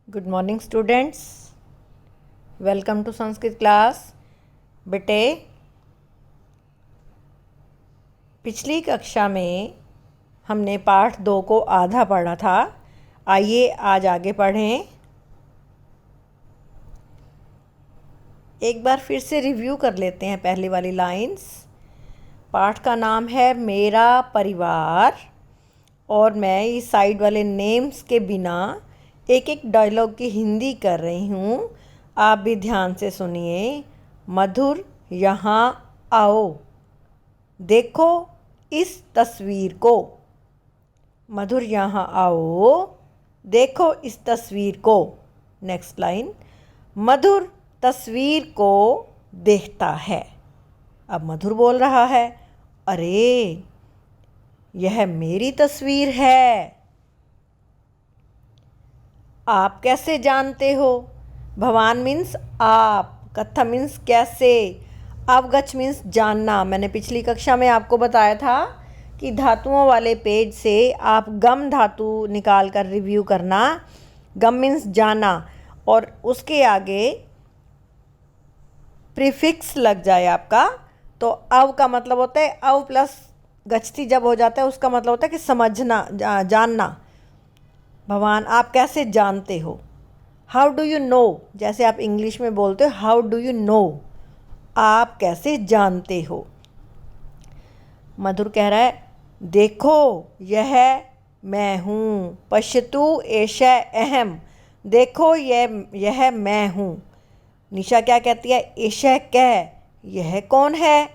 Good morning students, welcome to Sanskrit class. बेटे, पिछली कक्षा में हमने पाठ 2 को आधा पढ़ा था। आइए आज आगे पढ़ें। एक बार फिर से रिव्यू कर लेते हैं पहली वाली लाइंस। पाठ का नाम है मेरा परिवार और मैं इस साइड वाले नेम्स के बिना एक एक डायलॉग की हिंदी कर रही हूँ। आप भी ध्यान से सुनिए। मधुर, यहाँ आओ, देखो इस तस्वीर को। मधुर, यहाँ आओ, देखो इस तस्वीर को। नेक्स्ट लाइन, मधुर तस्वीर को देखता है। अब मधुर बोल रहा है, अरे यह मेरी तस्वीर है। आप कैसे जानते हो? भवान मीन्स आप, कथा मीन्स कैसे, अवगछ मीन्स जानना। मैंने पिछली कक्षा में आपको बताया था कि धातुओं वाले पेज से आप गम धातु निकाल कर रिव्यू करना। गम मीन्स जाना और उसके आगे प्रीफिक्स लग जाए आपका तो अव का मतलब होता है, अव प्लस गच्छती जब हो जाता है उसका मतलब होता है कि समझना, जानना। भगवान आप कैसे जानते हो? हाउ डू यू नो, जैसे आप इंग्लिश में बोलते हो हाउ डू यू नो, आप कैसे जानते हो। मधुर कह रहा है, देखो यह मैं हूँ। पश्यतु एषा अहम, देखो यह मैं हूँ। निशा क्या कहती है? एषा कह, यह कौन है?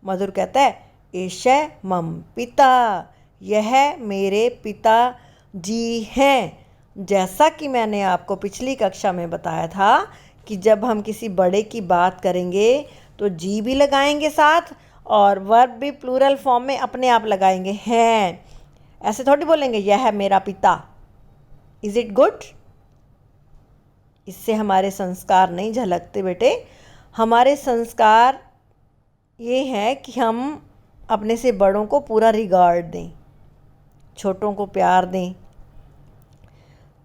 मधुर कहता है, एषा मम पिता, यह मेरे पिता जी हैं। जैसा कि मैंने आपको पिछली कक्षा में बताया था कि जब हम किसी बड़े की बात करेंगे तो जी भी लगाएंगे साथ और वर्ब भी प्लूरल फॉर्म में अपने आप लगाएंगे, हैं। ऐसे थोड़ी बोलेंगे यह है मेरा पिता। Is it good? इससे हमारे संस्कार नहीं झलकते बेटे। हमारे संस्कार ये है कि हम अपने से बड़ों को पूरा रिगार्ड दें, छोटों को प्यार दें।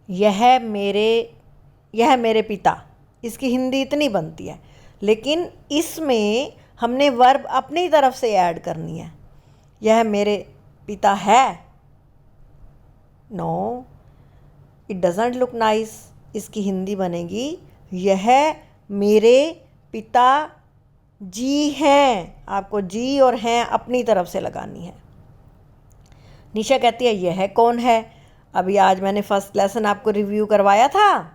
यह मेरे पिता, इसकी हिंदी इतनी बनती है, लेकिन इसमें हमने वर्ब अपनी तरफ से ऐड करनी है। यह मेरे पिता है। No, it doesn't look nice. इसकी हिंदी बनेगी यह मेरे पिता जी हैं। आपको जी और हैं अपनी तरफ से लगानी है। निशा कहती है यह कौन है? अभी आज मैंने फर्स्ट लेसन आपको रिव्यू करवाया था,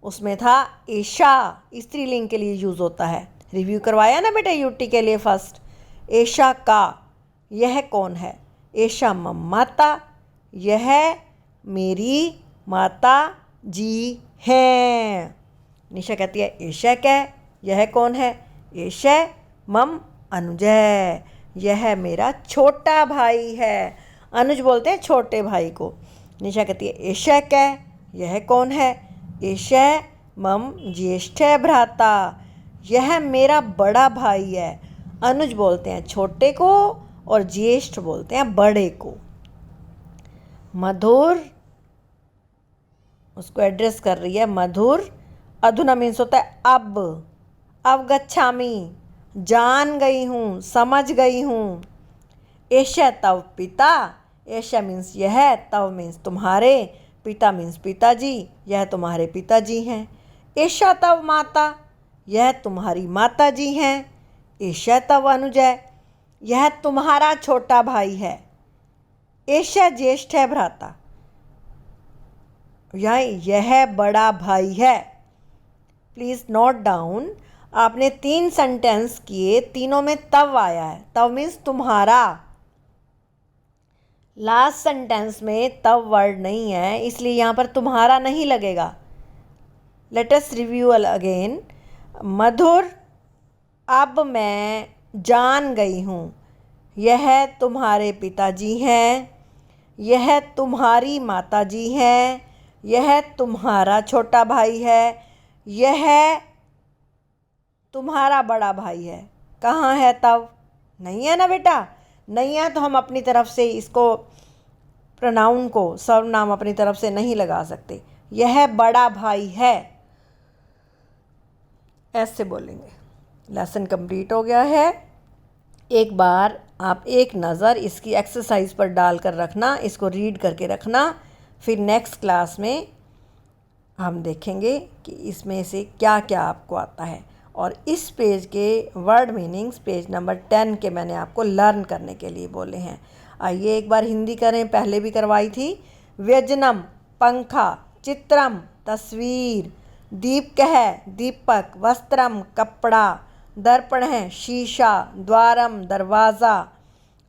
उसमें था एशा, स्त्रीलिंग के लिए यूज़ होता है। रिव्यू करवाया ना बेटे यूटी के लिए फर्स्ट। एशा का, यह कौन है? एशा मम माता, यह मेरी माता जी हैं। निशा कहती है एशा क्या, यह कौन है? एशा मम अनुजय, यह मेरा छोटा भाई है। अनुज बोलते हैं छोटे भाई को। निशा कहती है एशा क्या, यह कौन है? एशा मम ज्येष्ठ भ्राता, यह मेरा बड़ा भाई है। अनुज बोलते हैं छोटे को और ज्येष्ठ बोलते हैं बड़े को। मधुर उसको एड्रेस कर रही है। मधुर अधुना मीन्स होता है अब, अवगच्छामि, जान गई हूँ, समझ गई हूँ। एशा तव पिता, एशा मीन्स यह, तव मीन्स तुम्हारे, पिता मीन्स पिताजी, यह तुम्हारे पिताजी हैं। एशा तव माता, यह तुम्हारी माता जी हैं। एशा तव अनुजय, यह तुम्हारा छोटा भाई है। एशा ज्येष्ठ भ्राता, यह बड़ा भाई है। प्लीज़ नोट डाउन, आपने 3 सेंटेंस किए, तीनों में तव आया है। तव मीन्स तुम्हारा। लास्ट सेंटेंस में तव वर्ड नहीं है, इसलिए यहाँ पर तुम्हारा नहीं लगेगा। Let us review again. Madhur अब मैं जान गई हूँ, यह तुम्हारे पिताजी हैं, यह तुम्हारी माताजी हैं, यह तुम्हारा छोटा भाई है, यह तुम्हारा बड़ा भाई है। कहाँ है तव? नहीं है ना बेटा। नहीं है तो हम अपनी तरफ से इसको प्रोनाउन को, सर्वनाम अपनी तरफ से नहीं लगा सकते। यह बड़ा भाई है, ऐसे बोलेंगे। लेसन कंप्लीट हो गया है। एक बार आप एक नज़र इसकी एक्सरसाइज पर डाल कर रखना, इसको रीड करके रखना, फिर नेक्स्ट क्लास में हम देखेंगे कि इसमें से क्या क्या आपको आता है। और इस पेज के वर्ड मीनिंग्स पेज नंबर 10 के मैंने आपको लर्न करने के लिए बोले हैं। आइए एक बार हिंदी करें, पहले भी करवाई थी। व्यजनम पंखा, चित्रम तस्वीर, दीपक है दीपक, वस्त्रम कपड़ा, दर्पण है शीशा, द्वारम दरवाज़ा,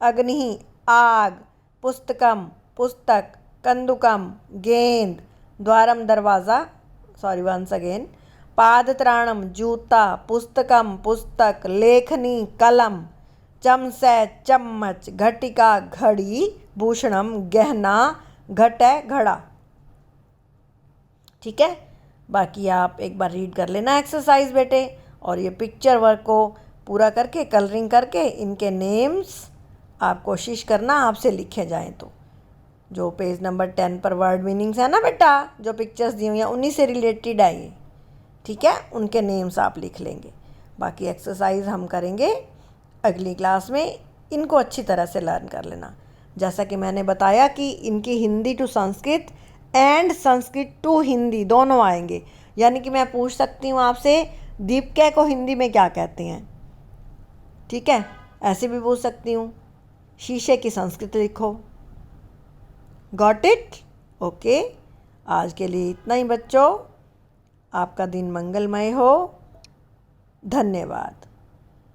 अग्नि आग, पुस्तकम पुस्तक, कंदुकम गेंद, द्वारम दरवाज़ा, सॉरी वंस अगेन, पादत्राणम जूता, पुस्तकम पुस्तक, लेखनी कलम, चमसे चम्मच, घटिका घड़ी, भूषणम गहना, घट है घड़ा। ठीक है, बाकी आप एक बार रीड कर लेना एक्सरसाइज बेटे, और ये पिक्चर वर्क को पूरा करके कलरिंग करके इनके नेम्स आप कोशिश करना आपसे लिखे जाएं। तो जो पेज नंबर 10 पर वर्ड मीनिंग्स है ना बेटा, जो पिक्चर्स दी हुई हैं उन्हीं से रिलेटेड है ये। ठीक है, उनके नेम्स आप लिख लेंगे। बाकी एक्सरसाइज हम करेंगे अगली क्लास में, इनको अच्छी तरह से लर्न कर लेना। जैसा कि मैंने बताया कि इनकी Hindi to Sanskrit and Sanskrit to Hindi दोनों आएंगे। यानी कि मैं पूछ सकती हूँ आपसे, दीपक को हिंदी में क्या कहते हैं? ठीक है, ऐसे भी पूछ सकती हूँ। शीशे की संस्कृत लिखो। Got it? ओके, आज के लिए इतना ही बच्चों। आपका दिन मंगलमय हो। धन्यवाद।